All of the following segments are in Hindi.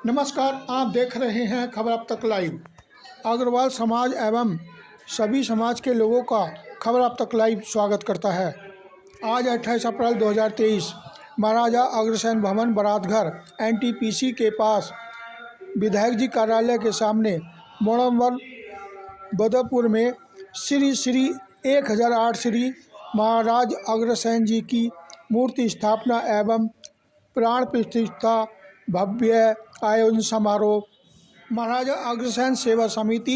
नमस्कार, आप देख रहे हैं खबर अब तक लाइव। अग्रवाल समाज एवं सभी समाज के लोगों का खबर अब तक लाइव स्वागत करता है। आज 28 अप्रैल 2023 महाराजा अग्रसेन भवन बरातघर NTPC के पास विधायक जी कार्यालय के सामने मोड़मवर बदरपुर में श्री 1008 श्री महाराज अग्रसेन जी की मूर्ति स्थापना एवं प्राण प्रतिष्ठा भव्य आयोजन समारोह महाराजा अग्रसेन सेवा समिति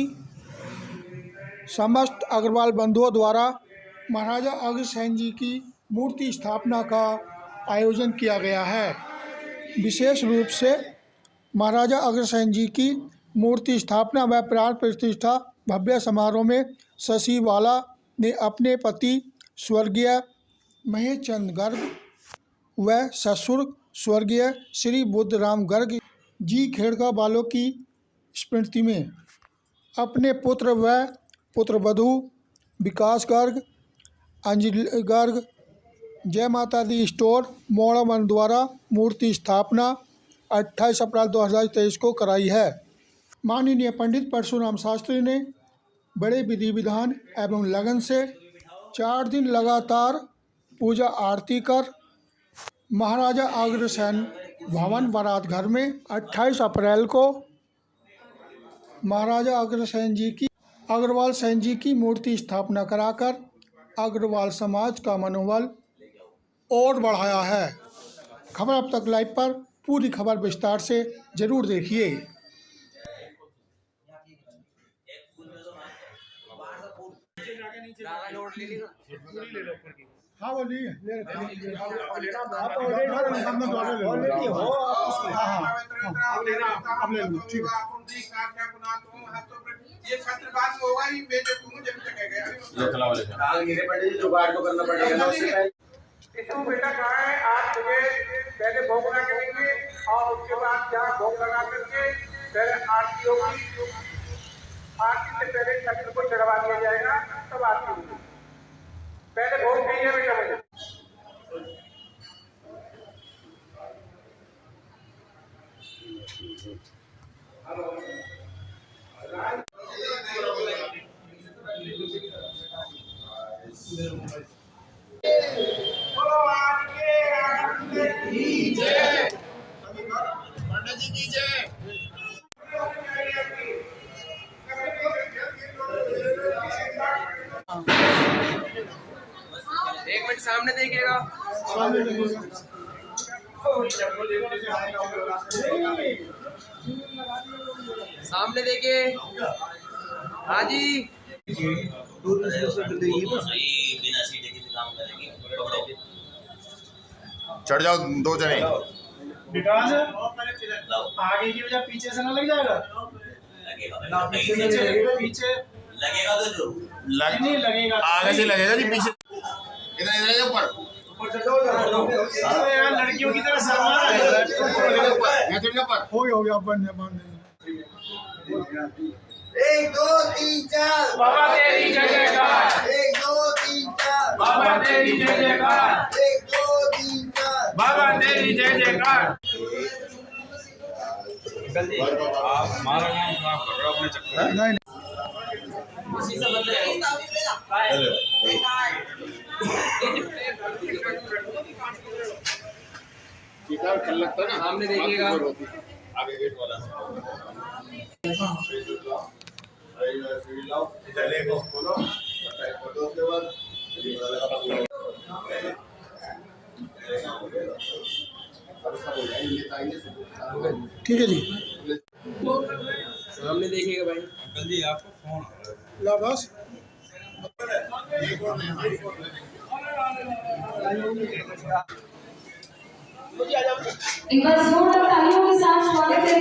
समस्त अग्रवाल बंधुओं द्वारा महाराजा अग्रसेन जी की मूर्ति स्थापना का आयोजन किया गया है। विशेष रूप से महाराजा अग्रसेन जी की मूर्ति स्थापना व प्राण प्रतिष्ठा भव्य समारोह में ससीवाला ने अपने पति स्वर्गीय महेश चंद गर्ग व ससुर स्वर्गीय श्री बुद्धराम गर्ग जी खेड़का वालों की स्मृति में अपने पुत्र व पुत्रवधू विकास गर्ग, अंजलि गर्ग, जय माता दी स्टोर मोड़मन द्वारा मूर्ति स्थापना 28 अप्रैल 2023 को कराई है। माननीय पंडित परशुराम शास्त्री ने बड़े विधि विधान एवं लगन से 4 दिन लगातार पूजा आरती कर महाराजा अग्रसेन भवन बारात घर में 28 अप्रैल को महाराजा अग्रसेन जी की अग्रवाल सेन जी की मूर्ति स्थापना कराकर अग्रवाल समाज का मनोबल और बढ़ाया है। खबर अब तक लाइव पर पूरी खबर विस्तार से जरूर देखिए। हाँ बोलिए, ये छात्रवास होगा ही जुगाड़ तो करना पड़ेगा। इसको बेटा कहा है आप मुझे पहले भोग लगा करेंगे और उसके बाद जहाँ भोग लगा करके पहले आरती होगी। आरती से पहले छत्र को चढ़वा दिया जाएगा, तब आरती होगी। पहले भोग चाहिए बेटा मुझे। पंडित जी की जय। एक मिनट सामने देखिएगा। सामने देखिए। हाँ जी। चढ़ जाओ 2 जने। विकास आगे की वजह पीछे से ना लग जाएगा। पीछे लगेगा तो जो नहीं लगेगा, आगे से लगेगा जी, पीछे इधर ऊपर यार लड़कियों की तरह शर्मा रहा है। हो गया बन 1 2 3 4 बाबा तेरी जय जयकार। 1 2 3 4 बाबा तेरी जय जयकार। 1 2 3 4 बाबा तेरी जय जयकार। आप हमारा नाम खराब कर रहे हो अपने चक्कर में। नहीं उसी से बंद रहेगा। सामने देखिएगा। आगे गेट वाला ठीक है जी। सामने देखिएगा भाई। अंकल जी आपको फोन आ रहा है। ला बस एक बार जोरदार तालियों के साथ स्वागत है।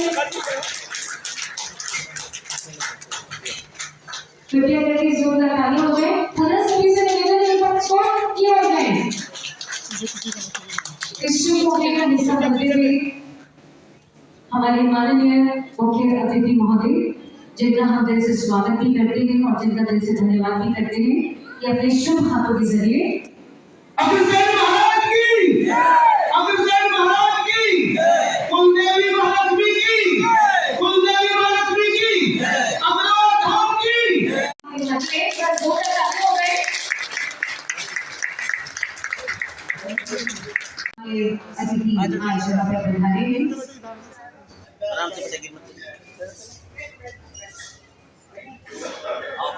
कृपया करके जोरदार तालियों हो जाए। पुनः सभी से निवेदन है पर स्पॉट किया जाए। इस शुभ मौके का हिस्सा बनते हुए हमारे माननीय मुख्य अतिथि महोदय, जिनका हम दिल से स्वागत भी करते हैं और जिनका दिल से धन्यवाद भी करते हैं कि अपने शुभ हाथों के जरिए अग्रसेन महाराज की, अग्रसेन महाराज की, कुलदेवी महालक्ष्मी की। अतिथि आज यहाँ पर पधारे हैं। आराम से बेटा गिर मत आओ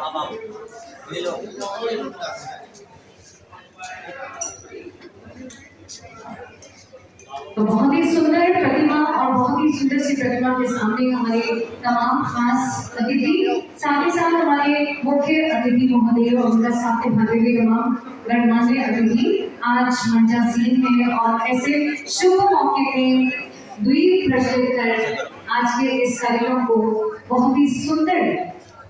ले लो तो बहुत ही सुंदर प्रतिमा और बहुत ही सुंदर सी प्रतिमा के सामने हमारे तमाम खास अतिथि, साथ ही साथ हमारे मुख्य अतिथि महोदय और उनका साथ भागे हुए तमाम गणमान्य अतिथि आज मंचासीन है और ऐसे शुभ मौके पे द्वीप प्रज्वलित कर आज के इस कार्यक्रम को बहुत ही सुंदर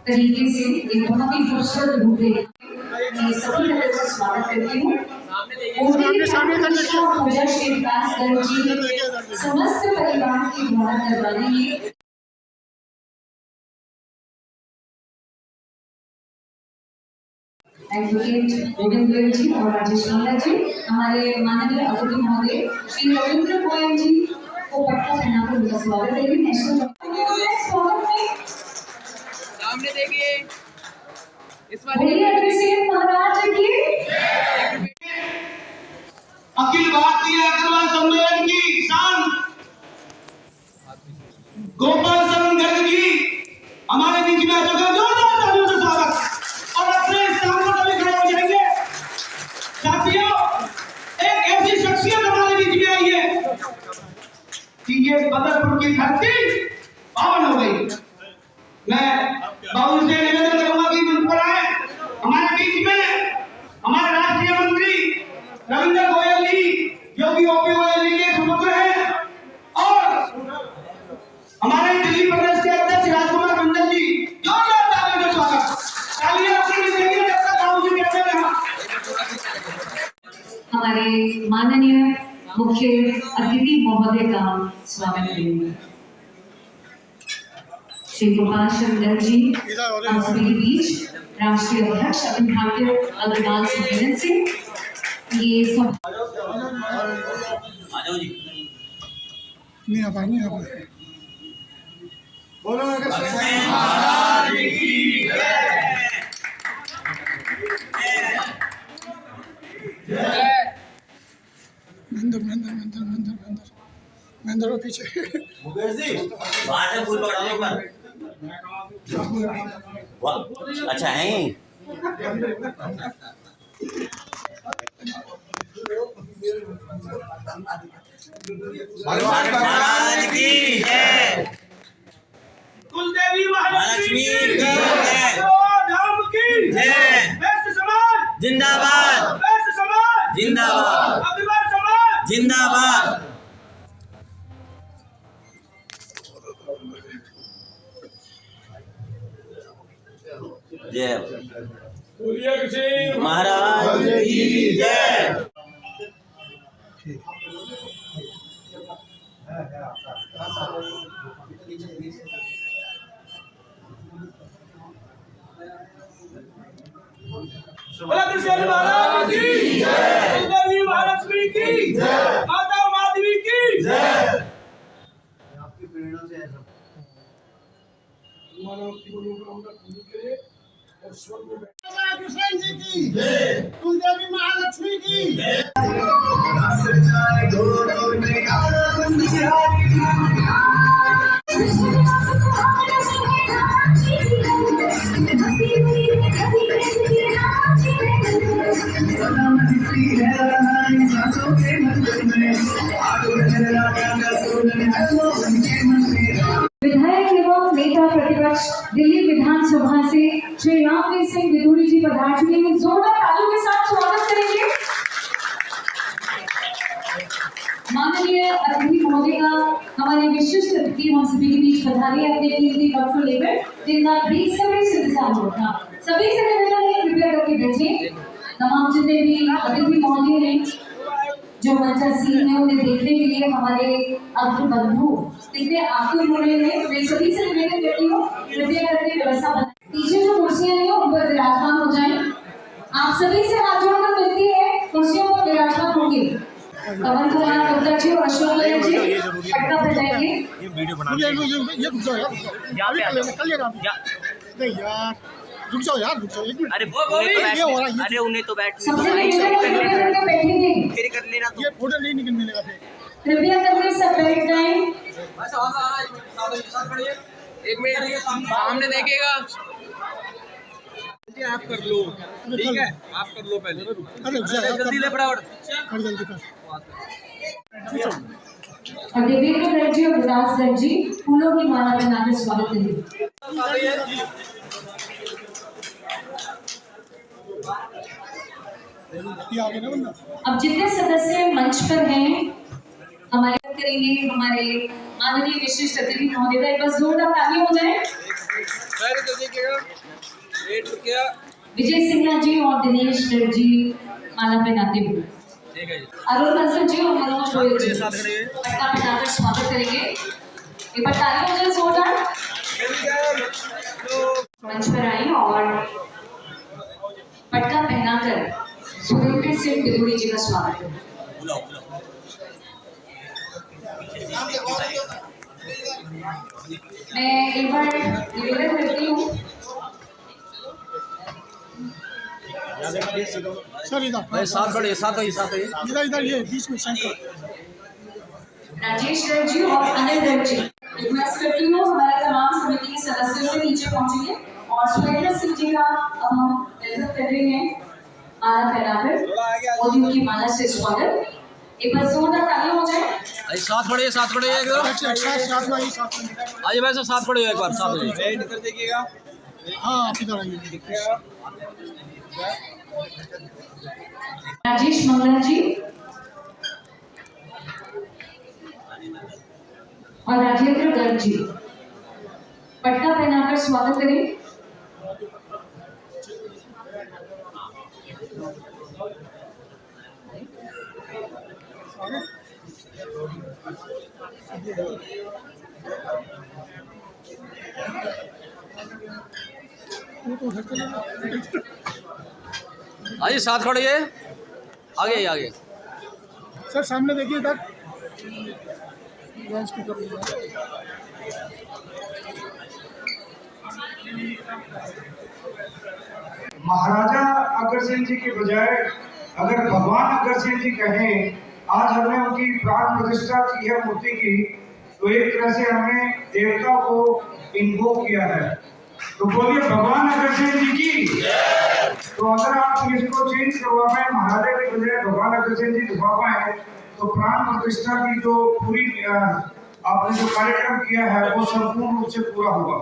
तरीके से एक बहुत ही खूबसूरत रूप में मैं सभी तरह से स्वागत करती हूँ। पूजा श्री विकास गर्ग जी समस्त परिवार की द्वारा करवाने ये एडवोकेट गोविंद गोयल जी और राजेश मीणा जी, हमारे माननीय अतिथि महोदय श्री रविंद्र गोयल जी को पट्टा पहनाकर उनका स्वागत करेंगे। नेशनल स्वागत में सामने देखिए इस बोलिए अग्रसेन महाराज की। अखिल भारतीय अग्रवाल सम्मेलन की शान गोपाल शरण गर्ग जी हमारे बीच में आ चुके हैं। जोरदार तालियों से स्वागत और अपने स्थान पर सभी खड़े हो जाएंगे। साथियों, एक ऐसी शख्सियत हमारे बीच में आई है कि ये बदरपुर की धरती पावन हो गई। मैं बाबू से निवेदन करूंगा कि मंच पर आए। हमारे बीच में हमारे राष्ट्रीय मंत्री रविंद्र गोयल जी जो कि ओपी गोयल जी के सुपुत्र हैं और हमारे दिल्ली प्रदेश के अध्यक्ष राजकुमार मंडल जी, जोरदार तालियों से स्वागत। तालियां अपनी देंगे जब तक बाबू जी कहते रहे। हमारे माननीय मुख्य अतिथि महोदय का स्वागत करेंगे श्री गोपाल शरण गर्ग जी। हम सभी के बीच राष्ट्रीय अध्यक्ष अखिल भारतीय अग्रवाल सम्मेलन से ये सब आ जाओ जी नहीं आ पाए। बोलो अग्रसेन महाराज की महेंद्र वो पीछे। मुकेश जी बाहर से फूल पकड़ा लो एक बार। वाह अच्छा है। महाराज की जय। कुलदेवी महालक्ष्मी की जय। धाम की जय। वैश्य समाज जिंदाबाद वैश्य समाज जिंदाबाद अग्रवाल समाज जिंदाबाद। जय महाराज की जय। अग्रसेन महाराज की जय। कुलदेवी महालक्ष्मी की जय। माता माधवी की जय। आपकी प्रेरणा से ऐसा कृष्ण जी की जय। कुलदेवी महालक्ष्मी की जय। विधायक एवं नेता प्रतिपक्ष दिल्ली विधानसभा से श्री रामवीर सिंह विदुरी जी पधार चुके हैं। जोरदार तालियों के साथ स्वागत करेंगे। माननीय अतिथि महोदय का हमारे विशिष्ट अतिथि हम सभी के बीच पधारे अपने कीमती वक्त को लेकर, जिनका बेसब्री से इंतजार होता। सभी से निवेदन है कृपया करके बैठिए। तमाम जितने भी अतिथि महोदय हैं जो मंचासीन है उन्हें देखने के लिए हमारे अग्र बंधु कितने आतुर हो रहे हैं। मैं सभी से निवेदन करती हूँ कृपया करके व्यवस्था बना। पीछे जो कुर्सियां हैं उन पर विराजमान हो जाएं। आप सभी से हाथ जोड़कर विनती है कुर्सियों पर विराजमान होंगे। पवन कुमार गुप्ता जी और अशोक गोयल जी पटना पर जाएंगे। ये रुक जाओ यार, कल लेगा नहीं यार, रुक जाओ यार, रुक जाओ एक मिनट। अरे वो ये हो रहा है। अरे उन्हें तो बैठ सबसे पहले बैठेंगे। ये फोटो नहीं निकलने लगा फिर। कृपया करके सब बैठ जाएं। एक मिनट सामने देखिएगा। आप कर लो, ठीक है, आप कर लो पहले। अरे जल्दी ले फटाफट। कर जल्दी कर। और देवेंद्र गर्ग जी और विकास गर्ग जी फूलों की माला पहनाकर स्वागत करेंगे। ये आगे ना बंदा। अब जितने सदस्य मंच पर हैं हमारे करेंगे हमारे माननीय विशिष्ट अतिथि महोदय, एक बार जोरदार ताली हो जाए। विजय सिंह जी और दिनेश गर्ग जी माला पहनाते हुए, अरुण बंसल जी और मनोज गोयल जी पट्टा पहनाकर स्वागत करेंगे। एक बार ताली हो जाए जोरदार। मंच पर आई और पट्टा पहनाकर सुरेंद्र सिंह बिदुड़ी जी का स्वागत है। मैं एक बार निवेदन करती हूँ सर इधर साथ बढ़िए, साथ ही इधर ये बीच में सेंटर। राजेश गर्ग जी और अनिल गर्ग जी रिक्वेस्ट करती हूँ हमारे तमाम समिति के सदस्यों से नीचे पहुंचेंगे और सुरेंद्र सिंह जी का अब हम वेलकम कर रहे हैं माला पहनाकर मोदियों की माला से स्वागत। एक बार जोरदार ताली हो जाए। साथ बढ़िए एकदम। साथ में ही साथ में। आइए भाई साहब, साथ बढ़िए एक बार, साथ बढ़िए। निकल देखिएगा। हाँ आप इधर आइए। राजेश मंगल जी और राजेंद्र गर्ग जी पट्टा पहनाकर स्वागत करें। आइए साथ बढ़िए, आगे आगे। सर सामने देखिए इधर। महाराजा अग्रसेन जी के बजाय अगर भगवान अग्रसेन जी कहें, आज हमने उनकी प्राण प्रतिष्ठा की है मूर्ति की, तो एक तरह से हमने देवता को इन्वोक किया है। तो बोलिए भगवान अग्रसेन जी की। तो अगर आप इसको चेंज करवा पाए, महाराजा के बजाय भगवान अग्रसेन जी दिखा पाए, तो प्राण प्रतिष्ठा की जो पूरी आपने जो कार्यक्रम किया है वो संपूर्ण रूप से पूरा होगा।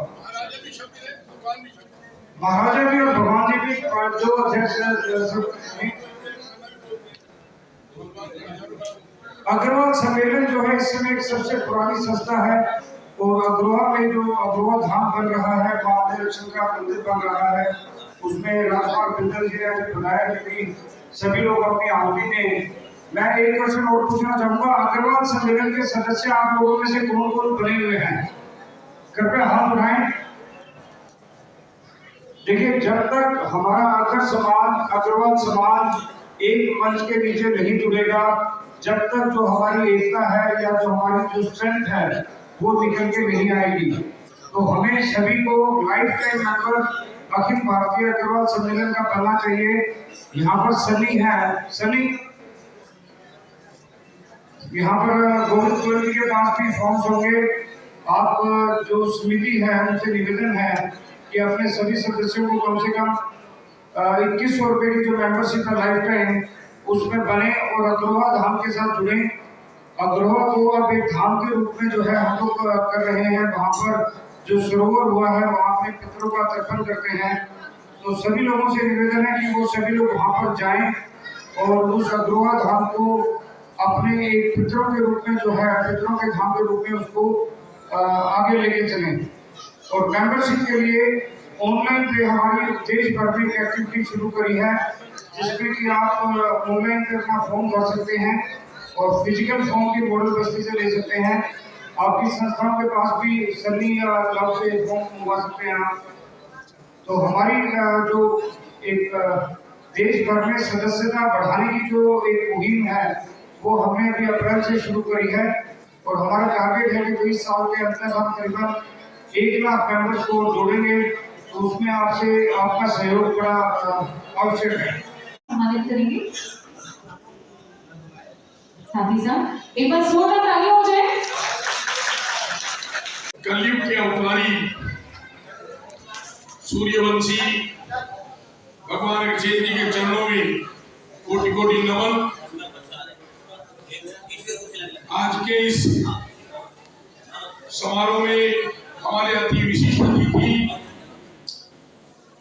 महाराजा भी और भगवान जी भी जो अध्यक्ष अग्रवाल सम्मेलन जो है इस समय एक सबसे पुरानी संस्था है और अग्रवाल में जो अग्रवाल धाम बन रहा है, महादेव का मंदिर बन रहा है, उसमें राजपाल बिंदल जी ने बताया कि सभी लोग अपनी आहुति दें। मैं एक क्वेश्चन और पूछना चाहूंगा, अग्रवाल सम्मेलन के सदस्य आप लोगों में से कौन कौन बने हुए हैं? कृपया हाथ उठाएं। देखिए, जब तक हमारा अग्रवाल समाज एक मंच के नीचे नहीं जुड़ेगा, जब तक जो हमारी एकता है या जो हमारी जो स्ट्रेंथ है वो निकल के नहीं आएगी। तो हमें सभी को life time member Akhil Bharatiya Agarwal सम्मेलन का बनना चाहिए। यहाँ पर सनी है, सनी यहाँ पर गोविंद गोयल जी के पास भी फॉर्म्स होंगे। आप जो समिति है उनसे निवेदन है कि अपने सभी सदस्यों को कम से कम 2100 रुपए की जो मेंबरशिप है लाइफ टाइम उसमें बने और अग्रवाल धाम के साथ जुड़े। अग्रवाल को अब एक धाम के रूप में जो है हम लोग कर रहे हैं। वहाँ पर जो सरोवर हुआ है वहाँ अपने पितरों का तर्पण करते हैं। तो सभी लोगों से निवेदन है कि वो सभी लोग वहाँ पर जाएं और उस अग्रवाल धाम को अपने एक पितरों के रूप में जो है पितरों के धाम के रूप में उसको आगे लेके चलें। और मेंबरशिप के लिए ऑनलाइन पे हमारी देश भर में एक एक्टिविटी शुरू करी है जिसमें कि आप ऑनलाइन पे अपना फॉर्म भर सकते हैं और फिजिकल फॉर्म की मॉडल बस्ती से ले सकते हैं। आपकी संस्थाओं के पास भी सनी या क्लब से फॉर्म मंगवा सकते हैं आप। तो हमारी जो एक देश भर में सदस्यता बढ़ाने की जो एक मुहिम है वो हमने अभी अप्रैल से शुरू करी है और हमारा टारगेट है कि 20 साल के अंदर हम करीबन 1 लाख मेंबर्स को जोड़ेंगे। तो उसमें आपसे आपका सहयोग बड़ा आवश्यक है। सम्मानित करेंगे। साथ ही साथ एक बार जोरदार तालियां हो जाए। कलयुग के अवतारी सूर्यवंशी भगवान अग्रसेन जी के चरणों में कोटि कोटि नमन। आज के इस समारोह में हमारे अति विशिष्ट अतिथि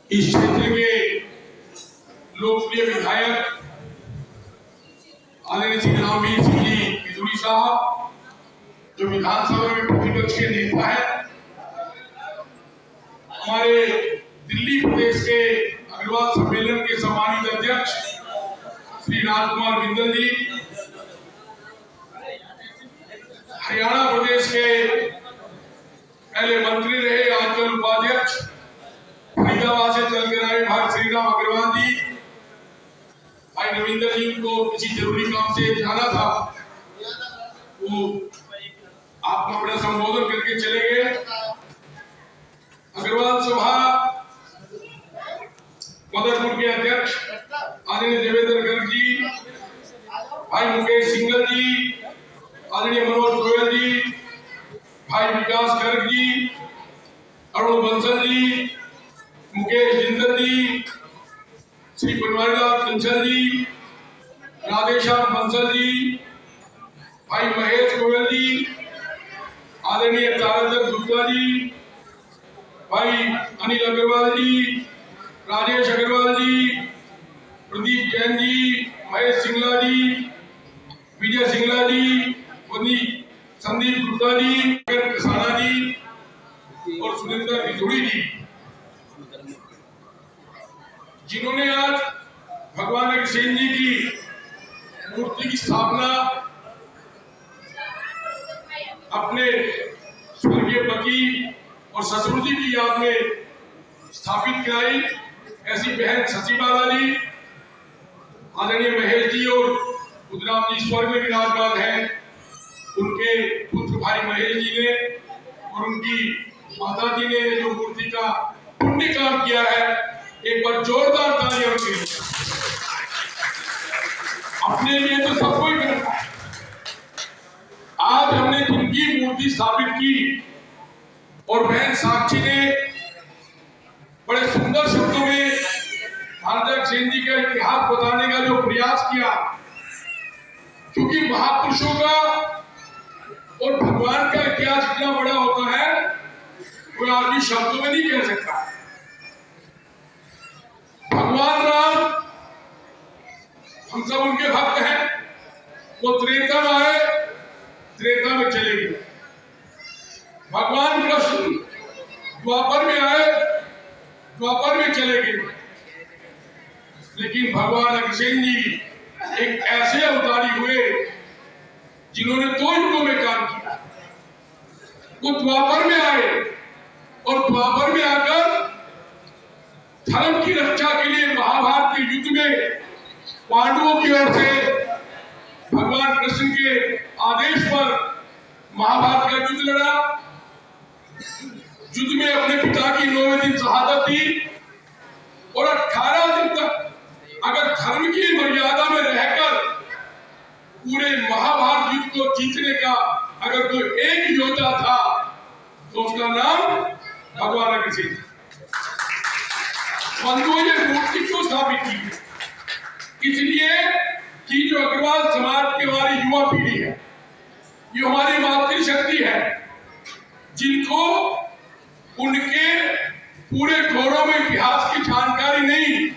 इस क्षेत्र के लोकप्रिय विधायक आदरणीय श्री रामवीर सिंह जी बिधुड़ी साहब, जो विधानसभा में प्रतिपक्ष के नेता है, हमारे दिल्ली प्रदेश के अग्रवाल सम्मेलन के सम्मानित अध्यक्ष श्री राजकुमार बिंदल जी, हरियाणा प्रदेश के पहले मंत्री रहे आजकल उपाध्यक्ष, फरीदाबाद से चल कर आए भाई श्री राम अग्रवाल जी, भाई रविंद्र जी को किसी जरूरी काम से जाना था, वो आपको अपना संबोधन करके चले गए। अग्रवाल सभा मदरपुर के अध्यक्ष आदरणीय देवेंद्र गर्ग जी, भाई मुकेश सिंघल जी, आदरणीय मनोज गोयल जी, भाई विकास गर्ग जी, अरुण बंसल जी, मुकेश जिंदल जी, श्री बनवारीलाल कंसल जी, राधेश्याम बंसल जी, भाई महेश गोयल जी, आदरणीय ताराचंद गुप्ता जी, भाई अनिल अग्रवाल जी, राजेश अग्रवाल जी, प्रदीप जैन जी, महेश सिंगला जी, विजय सिंगला जी, संदीप गुप्ता जी, कसाना जी और सुरेंद्र बिधुड़ी जी, जिन्होंने आज भगवान अग्रसेन जी की मूर्ति की स्थापना अपने स्वर्गीय पति और ससुर जी की याद में स्थापित कराई। ऐसी बहन शशिबाला जी, आदरणीय महेश जी और बुद्धराम जी स्वर्ग में विराजमान हैं, उनके पुत्र भाई महेश जी ने और उनकी माता जी ने जो मूर्ति का पुण्य काम किया है, एक बार जोरदार तालियां उनके लिए। अपने लिए तो सब कोई करता है। आज हमने जिनकी मूर्ति स्थापित की और बहन साक्षी ने बड़े सुंदर शब्दों में महाराजा अग्रसेन जी का इतिहास बताने का जो प्रयास किया, क्योंकि महापुरुषों का और भगवान का इतिहास इतना बड़ा होता है, कोई आदमी शब्दों में नहीं कह सकता। भगवान राम, हम सब उनके भक्त हैं, वो त्रेता में आए, त्रेता में चले गए। भगवान कृष्ण द्वापर में आए, द्वापर में चले गए। लेकिन भगवान अग्रसेन जी एक ऐसे अवतारी हुए जिन्होंने 2 युगों में काम किया। वो द्वापर में आए और द्वापर में आकर धर्म की रक्षा के लिए महाभारत के युद्ध में पांडवों की ओर से भगवान कृष्ण के आदेश पर महाभारत का युद्ध लड़ा। युद्ध में अपने पिता की 9वें दिन शहादत दी और 18 दिन तक अगर धर्म की मर्यादा में रहकर पूरे महाभारत युद्ध को जीतने का अगर कोई एक योद्धा था तो उसका नाम भगवान अग्रसेन। बंधुओं, ये मूर्ति क्यों स्थापित की? इसलिए कि जो अग्रवाल समाज की हमारी युवा पीढ़ी है, ये हमारी मातृशक्ति है, जिनको उनके पूरे गौरव में इतिहास की जानकारी नहीं,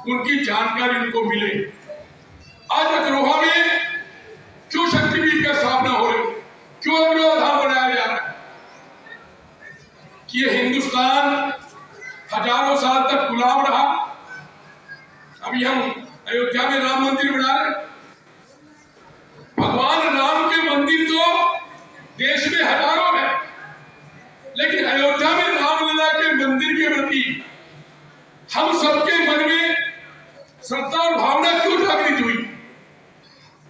उनकी जानकारी उनको मिले। आज अग्रोहा में क्यों शक्तिपीठ का स्थापना हो रही, क्यों अग्रवाल धाम बनाया जा रहा है? कि ये हिंदुस्तान हजारों साल तक गुलाम रहा। अभी हम अयोध्या में राम मंदिर बना रहे। भगवान राम के मंदिर तो देश में हजारों है, लेकिन अयोध्या में रामलला के मंदिर के प्रति हम सबके मन में श्रद्धा और भावना क्यों जागृत हुई?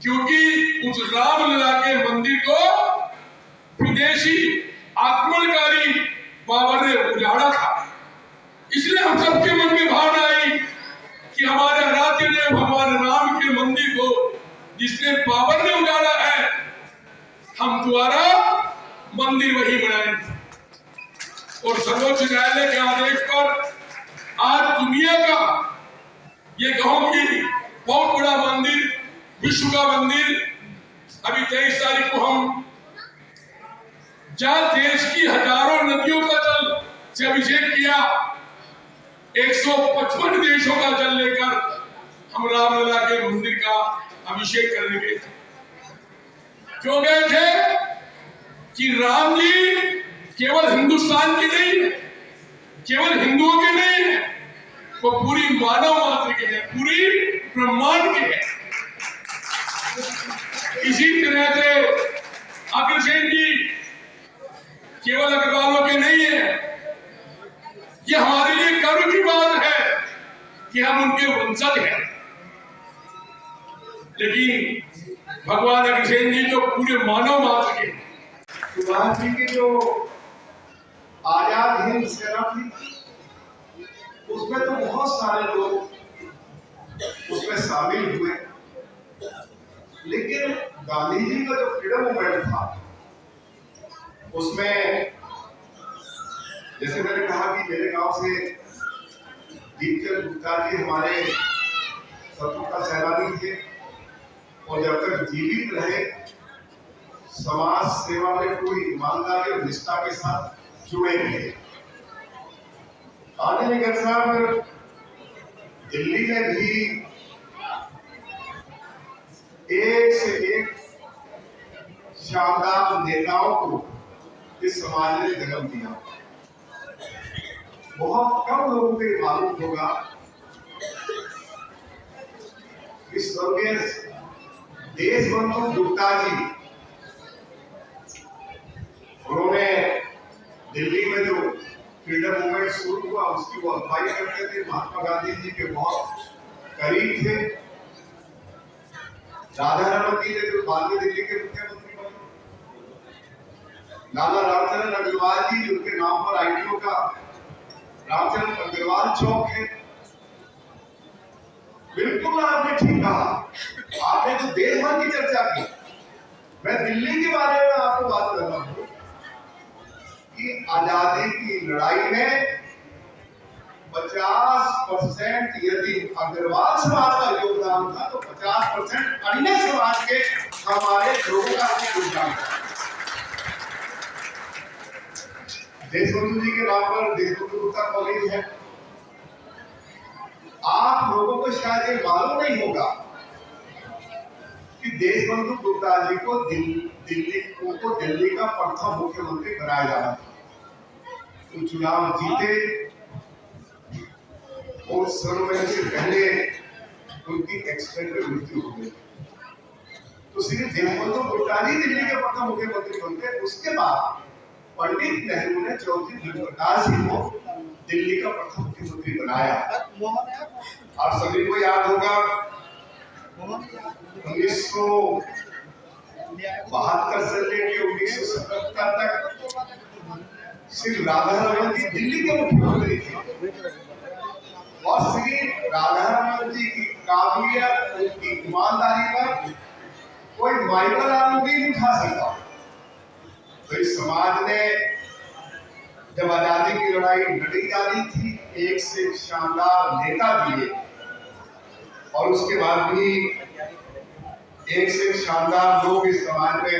क्योंकि उस रामलला के मंदिर को विदेशी आक्रमणकारी बाबर ने उजाड़ा था। इसलिए हम सबके मन में भावना आई कि हमारे राज्य ने भगवान राम के मंदिर को जिसने बाबर ने उजाड़ा है, हम द्वारा मंदिर वही बनाएंगे। और सर्वोच्च न्यायालय के आदेश पर आज दुनिया का ये कहो कि बहुत बड़ा मंदिर, विश्व का मंदिर, अभी 23 तारीख को हम जहां देश की हजारों नदियों का जल से अभिषेक किया, 155 देशों का जल लेकर हम रामलला के मंदिर का अभिषेक करने गए थे। क्यों गए थे? कि राम जी केवल हिंदुस्तान के नहीं है, केवल हिंदुओं के नहीं है, वो पूरी मानव मात्र के हैं, पूरी ब्रह्मांड के हैं। इसी तरह से अग्रसेन जी केवल अग्रवालों के नहीं है। ये हमारे लिए गर्व की बात है कि हम उनके वंशज हैं। लेकिन भगवान अग्रसेन जी तो पूरे मानव मात्र के हैं। सुभाष जी की जो आजाद हिंद सेना थी, उसमें तो बहुत सारे लोग उसमें शामिल हुए, लेकिन गांधी जी का जो फ्रीडम मूवमेंट था उसमें, जैसे मैंने कहा कि मेरे गांव से दीपचंद गुप्ता जी हमारे स्वतंत्रता सेनानी थे और जब तक जीवित रहे समाज सेवा में पूरी ईमानदारी और निष्ठा के साथ जुड़े रहे। आने निगम साहब दिल्ली में भी एक से एक शानदार नेताओं को इस समाज ने जन्म दिया। बहुत कम लोगों को ये मालूम होगा कि स्वर्गीय देशबंधु गुप्ता जी, उन्होंने दिल्ली में जो फ्रीडम मूवमेंट शुरू हुआ उसकी वो अगुवाई करते थे। महात्मा गांधी जी के बहुत करीब थे। राधारमण जी ने जो बाद में दिल्ली के मुख्यमंत्री बने, लाला रामचंद्र अग्रवाल जी उनके नाम पर आईटीओ का रामचंद्र अग्रवाल चौक है। बिल्कुल आपने ठीक कहा। आपने तो देश भर की चर्चा की, मैं दिल्ली के बारे में आपको बात कर रहा हूं कि आजादी की लड़ाई में 50% यदि अग्रवाल समाज का योगदान था तो 50% अन्य समाज के हमारे लोगों का योगदान था। देशबंधु जी के नाम पर देशबंधु गुप्ता कॉलेज है। आप लोगों को शायद ये मालूम नहीं होगा कि देशबंधु गुप्ता जी को दिल्ली का प्रथम मुख्यमंत्री बनाया जाना था। तो चुनाव जीते और सर्वे से पहले उनकी एक्सीडेंट में मृत्यु हो गई। तो सिर्फ देशबंधु गुप्ता जी दिल्ली के प्रथम मुख्यमंत्री बनते। उसके बाद पंडित नेहरू ने चौधरी जयप्रकाश जी को दिल्ली का प्रथम मुख्यमंत्री बनाया। आप सभी को याद होगा 1972 से लेकर 1977 तक श्री राधारमण जी दिल्ली के मुख्यमंत्री थे और श्री राधारमण जी की काबिलियत, उनकी ईमानदारी पर कोई माइकल आलू नहीं उठा सकता। तो इस समाज ने जब आजादी की लड़ाई लड़ी जा रही थी, एक से एक शानदार नेता दिए और उसके बाद भी एक से एक शानदार लोग इस समाज में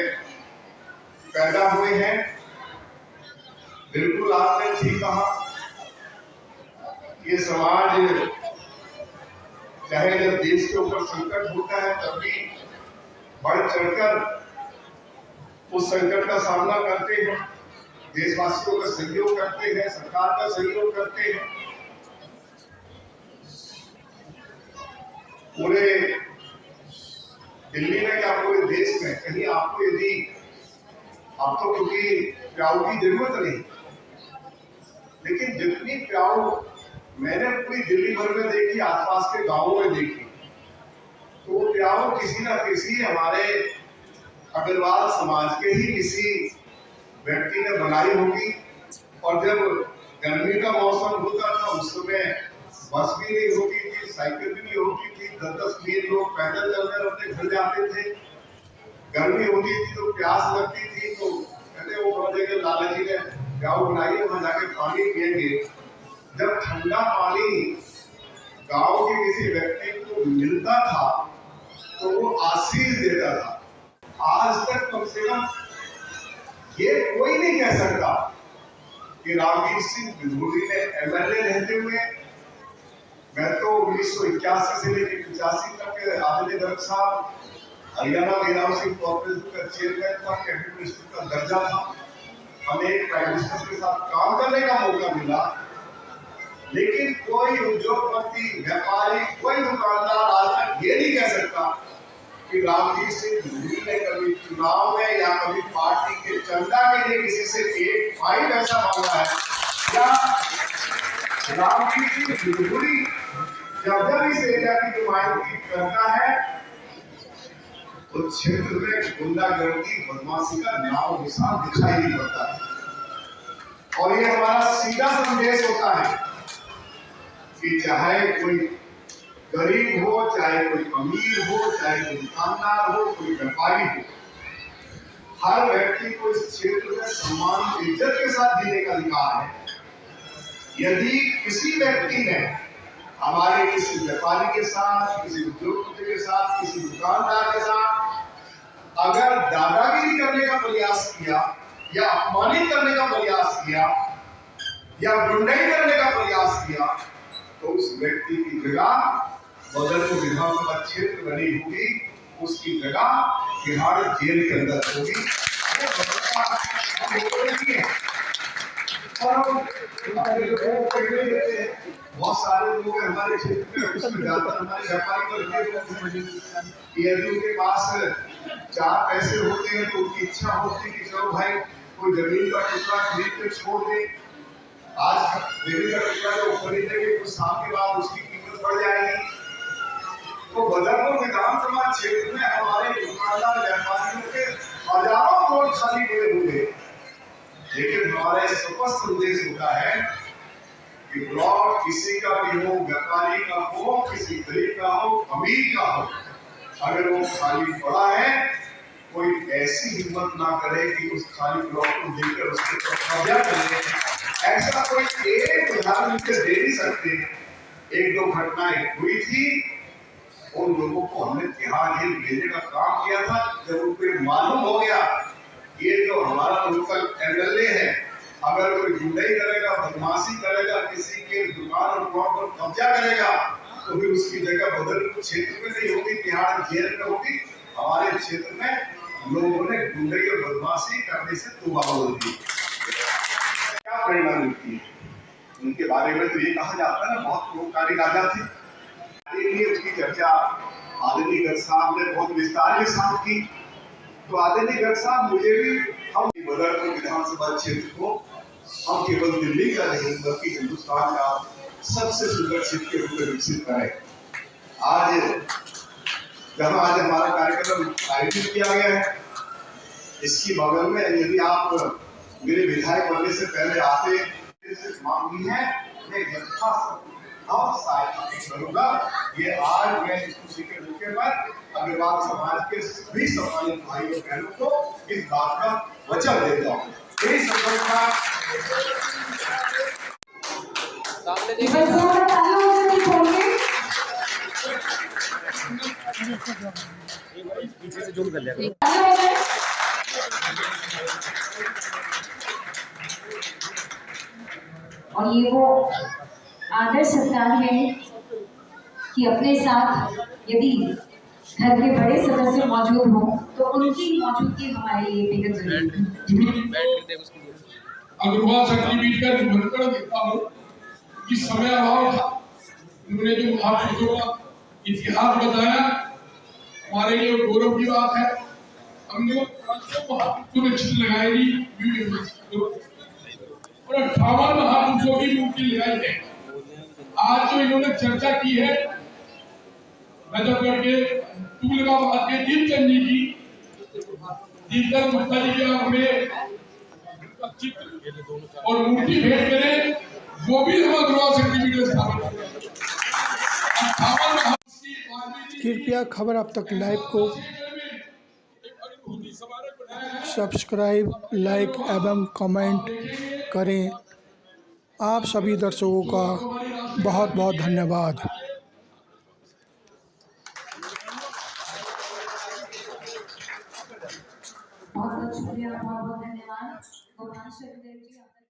पैदा हुए हैं। बिल्कुल आपने ठीक कहा, ये समाज चाहे जब देश के ऊपर संकट होता है तब भी बढ़ चढ़कर उस संकट का सामना करते हैं, देशवासियों का सहयोग करते हैं, सरकार का सहयोग करते हैं। पूरे दिल्ली में क्या पूरे देश में कहीं आपको यदि आपको क्योंकि प्याऊ की जरूरत नहीं, लेकिन जितनी प्याऊ मैंने पूरी दिल्ली भर में देखी, आसपास के गांवों में देखी, तो प्याऊ किसी ना किसी हमारे अग्रवाल समाज के ही किसी व्यक्ति ने बनाई होगी। और जब गर्मी का मौसम होता था उस समय बस भी नहीं होती थी, साइकिल भी नहीं होती थी, 10-10 मिनट लोग पैदल चलकर अपने घर जाते थे। गर्मी होती थी तो प्यास लगती थी तो कहते वो बोलते कि लाला जी ने प्याऊ बनाइए, वहां जाके पानी पिएंगे। जब ठंडा पानी गांव के किसी व्यक्ति को मिलता था तो वो आशीष देता था। आज तक कम से कम ये कोई नहीं कह सकता कि रामवीर सिंह बिधूरी ने एमएलए रहते हुए, मैं तो 1981 से लेकर 85 तक के आदित्य गर्ग साहब हरियाणा महिला सिंह कॉर्पोरेशन का चेयरमैन था, कैबिनेट मिनिस्टर का दर्जा था, हमें एक प्राइम मिनिस्टर के साथ काम करने का मौका मिला। लेकिन कोई उद्योगपति, व्यापारी, कोई दुकानदार आज तक ये नहीं कह सकता कि रामवीर सिंह बिधूरी ने कभी चुनाव में या कभी पार्टी के चंदा के लिए किसी से एक पाई पैसा मांगा है। या रामवीर सिंह बिधूरी जब इस एरिया की नुमाइंदगी करता है तो क्षेत्र में गुंडागर्दी, बदमाशी का नाम निशान दिखाई नहीं पड़ता है। और ये हमारा सीधा संदेश होता है कि चाहे कोई गरीब हो, चाहे कोई अमीर हो, चाहे कोई दुकानदार हो, कोई व्यापारी हो, हर व्यक्ति को इस क्षेत्र में सम्मान, इज्जत के साथ जीने का अधिकार है। यदि किसी व्यक्ति ने हमारे किसी व्यापारी के साथ, किसी उद्योगपति के साथ, किसी दुकानदार के साथ अगर दादागिरी करने का प्रयास किया या अपमानित करने का प्रयास किया या गुंडाई करने का प्रयास किया तो उस व्यक्ति की जगह बदलपुर विधानसभा क्षेत्र बनी होगी, उसकी जगह तिहाड़ जेल के अंदर होगी। बहुत सारे लोग हमारे क्षेत्र में उसमें ज्यादा हमारे व्यापारी यदि उनके पास 4 पैसे होते हैं तो उनकी इच्छा होती है कि चलो भाई कोई जमीन का टुकड़ा खरीद के छोड़ दे। आज जमीन का टुकड़ा जो खरीदेंगे कुछ साल के बाद उसकी कीमत बढ़ जाएगी। तो बदलपुर विधानसभा क्षेत्र में हमारे दुकानदार व्यापारियों के हजारों करोड़ खाली पड़े हुए, लेकिन हमारा स्पष्ट उद्देश्य होता है कि प्लॉट किसी का भी हो, व्यापारी का हो, किसी गरीब का हो, अमीर का हो, अगर वो खाली पड़ा है कोई ऐसी हिम्मत ना करे कि उस खाली प्लॉट को देकर उसके ऊपर कब्जा करे। ऐसा कोई एक उदाहरण दे नहीं सकते। 1-2 घटनाएं हुई थी, उन लोगों को हमने तिहाड़ जेल भेजने का काम किया था। जब उनको मालूम हो गया ये जो हमारा लोकल एमएलए है अगर कोई गुंडाई करेगा, बदमाशी करेगा, किसी के दुकान और प्लॉट पर कब्जा करेगा तो फिर उसकी जगह बदलपुर क्षेत्र में नहीं होगी, तिहाड़ जेल में होगी। हमारे क्षेत्र में लोगों ने गुंडाई और बदमाशी करने से तौबा बोल दी। क्या प्रेरणा मिलती है उनके बारे में? तो ये कहा जाता है ना बहुत लोककारी राजा थे। उसकी चर्चा आदित्य गर्ग साहब ने बहुत विस्तार के साथ की। तो आदित्य गर्ग साहब मुझे भी हम बदलपुर विधानसभा क्षेत्र को हम केवल दिल्ली का नहीं बल्कि हिंदुस्तान का सबसे सुंदर क्षेत्र के रूप में विकसित करें। आज जहाँ आज हमारा कार्यक्रम आयोजित किया गया है इसकी बगल में यदि आप मेरे विधायक बनने से पहले आते मांगी है मैं यथा और सहायता करूंगा। ये आज मैं इस खुशी के मौके पर अग्रवाल समाज के सभी सम्मानित भाई और बहनों को इस बात का वचन देता हूँ। यही संकल्पना पीछे से जूम कर लिया। और ये वो आदर सत्कार है कि अपने साथ यदि घर के बड़े सदस्य मौजूद हों तो उनकी मौजूदगी हमारे लिए बेहद जरूरी है। अग्रवाल सर्टिफिकेट का निमंत्रण देता हूँ कि समय अभाव था, उन्होंने जो महापुरुषों का इतिहास बताया हमारे लिए गौरव की बात है। हमने महापुरुषों में चित्र लगाएगी और 58 महापुरुषों की मूर्ति लगाई है। आज जो इन्होंने चर्चा की है नजफगढ़ के तुगलकाबाद के दीपचंद जी की, दीपचंद गुप्ता जी की हमें चित्र और मूर्ति भेंट करें, वो भी हम अग्रवाल सर्टिफिकेट स्थापना करें। कृपया खबर अब तक लाइव को सब्सक्राइब, लाइक एवं कमेंट करें। आप सभी दर्शकों का बहुत बहुत धन्यवाद। बहुत बहुत शुक्रिया, बहुत बहुत धन्यवाद। गोपाल शर्मा जी।